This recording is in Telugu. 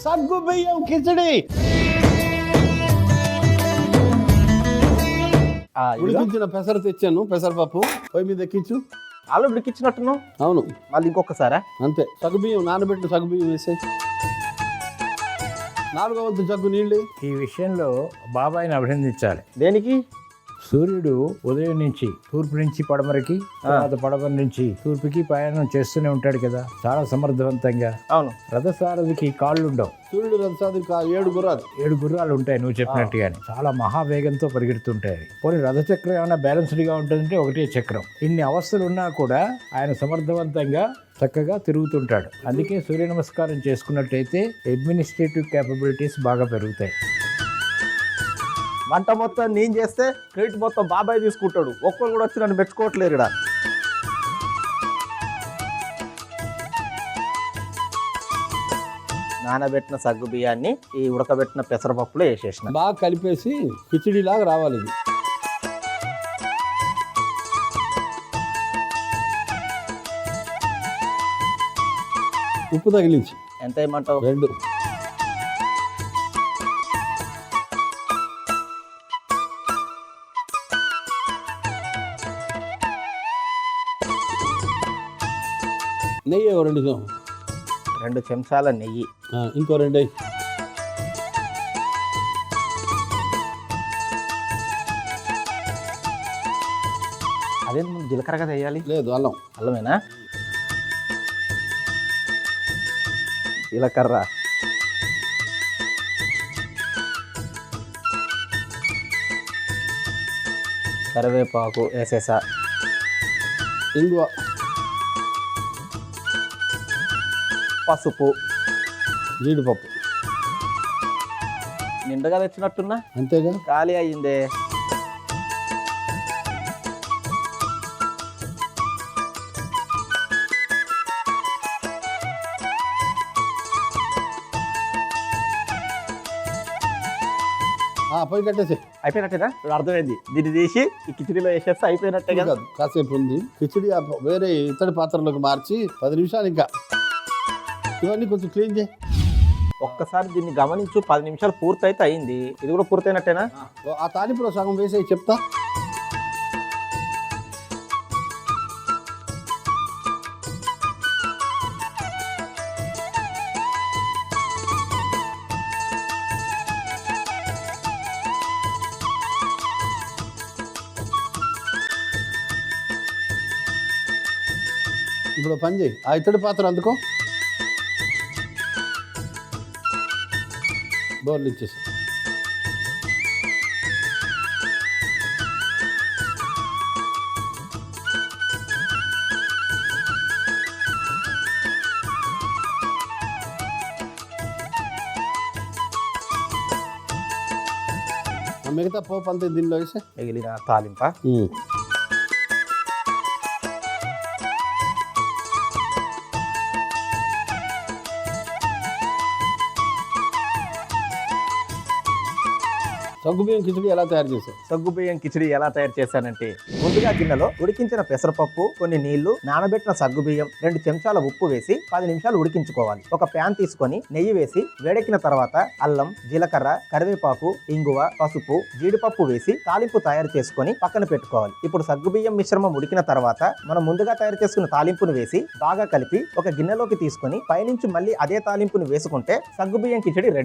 సగ్గు బియ్యం కిచడి. ఉడికించిన పెసర తెచ్చాను, పెసరపప్పు పొయ్యి మీద ఎక్కించు. ఆలు ఉడికించినట్టును. అవును, మళ్ళీ ఇంకొకసారా? అంతే. సగ్గుబియ్యం నానబెట్టిన సగ్గుబియ్యం వేసే 4వ వంతు జగ్గు నీళ్ళు. ఈ విషయంలో బాబాయిని అభినందించాలి. దేనికి? సూర్యుడు ఉదయం నుంచి తూర్పు నుంచి పడమరకి, తర్వాత పడమర నుంచి తూర్పుకి ప్రయాణం చేస్తూనే ఉంటాడు కదా, చాలా సమర్థవంతంగా. అవును. రథసారథికి కాళ్ళు ఉండవు. సూర్యుడు రథసారథికి 7 గుర్రాలు ఉంటాయి నువ్వు చెప్పినట్టుగానే. చాలా మహావేగంతో పరిగెడుతుంటాయి. పోనీ రథచక్రం ఏమైనా బ్యాలెన్స్డ్గా ఉంటుందంటే ఒకటే చక్రం. ఇన్ని అవస్థలు ఉన్నా కూడా ఆయన సమర్థవంతంగా చక్కగా తిరుగుతుంటాడు. అందుకే సూర్య నమస్కారం చేసుకున్నట్టయితే అడ్మినిస్ట్రేటివ్ క్యాపబిలిటీస్ బాగా పెరుగుతాయి. వంట మొత్తం నేను చేస్తే క్రెడిట్ మొత్తం బాబాయ్ తీసుకుంటాడు. ఒక్కరు కూడా వచ్చి నన్ను మెచ్చుకోవట్లేరు ఇక్కడ. నానబెట్టిన సగ్గు బియ్యాన్ని ఈ ఉడకబెట్టిన పెసరపప్పులో వేసేసిన. బాగా కలిపేసి కిచిడిలాగా రావాలి ఇది. ఉప్పు తగిలించి. ఎంత వేయమంటావు? 2. నెయ్యి 2 చెంచాల నెయ్యి. ఇంకో 2. అదే జీలకర్ర కదా వేయాలి? లేదు, అల్లం. అల్లమేనా? జీలకర్ర, కరివేపాకు వేసేసా. ఇంగువ, పసుపు, జీడిపప్పు. నిండుగా తెచ్చినట్టున్నా. అంతేగా. ఖాళీ అయ్యిందే. పొయ్యి కట్టేసి. అయిపోయినట్టేనా? అర్థమైంది. దీన్ని తీసి ఈ కిచిడీలో వేసేస్తే అయిపోయినట్టే కదా. కాసేపు ఉంది. కిచిడి వేరే ఇతడి పాత్రలోకి మార్చి 10 నిమిషాలు. ఇంకా ఇవన్నీ కొంచెం క్లీన్ చేయి. ఒక్కసారి దీన్ని గమనించు. 10 నిమిషాలు పూర్తయితే అయింది. ఇది కూడా పూర్తయినట్టేనా? ఆ తాలింపులో సగం వేసేయి చెప్తా. ఇప్పుడు పని చేయి, ఆ ఇతడి పాత్ర అందుకో, బౌల్ ఇచ్చేసి. మిగతా పోపు అంతే దీనిలో వేసే. మిగిలిన తాలింప. సగ్గుబియ్యం కిచిడి ఎలా తయారు చేసావు? సగ్గుబియ్యం కిచిడి ఎలా తయారు చేశానంటే, ముందుగా గిన్నెలో ఉడికించిన పెసరపప్పు, కొన్ని నీళ్లు, నానబెట్టిన సగ్గుబియ్యం, 2 చెంచాల ఉప్పు వేసి 10 నిమిషాలు ఉడికించుకోవాలి. ఒక ప్యాన్ తీసుకొని నెయ్యి వేసి వేడెక్కిన తర్వాత అల్లం, జీలకర్ర, కరివేపాకు, ఇంగువ, పసుపు, జీడిపప్పు వేసి తాలింపు తయారు చేసుకొని పక్కన పెట్టుకోవాలి. ఇప్పుడు సగ్గుబియ్యం మిశ్రమం ఉడికిన తర్వాత మనం ముందుగా తయారు చేసుకున్న తాలింపును వేసి బాగా కలిపి ఒక గిన్నెలోకి తీసుకొని పైనుంచి మళ్ళీ అదే తాలింపును వేసుకుంటే సగ్గుబియ్యం కిచిడి రెడీ.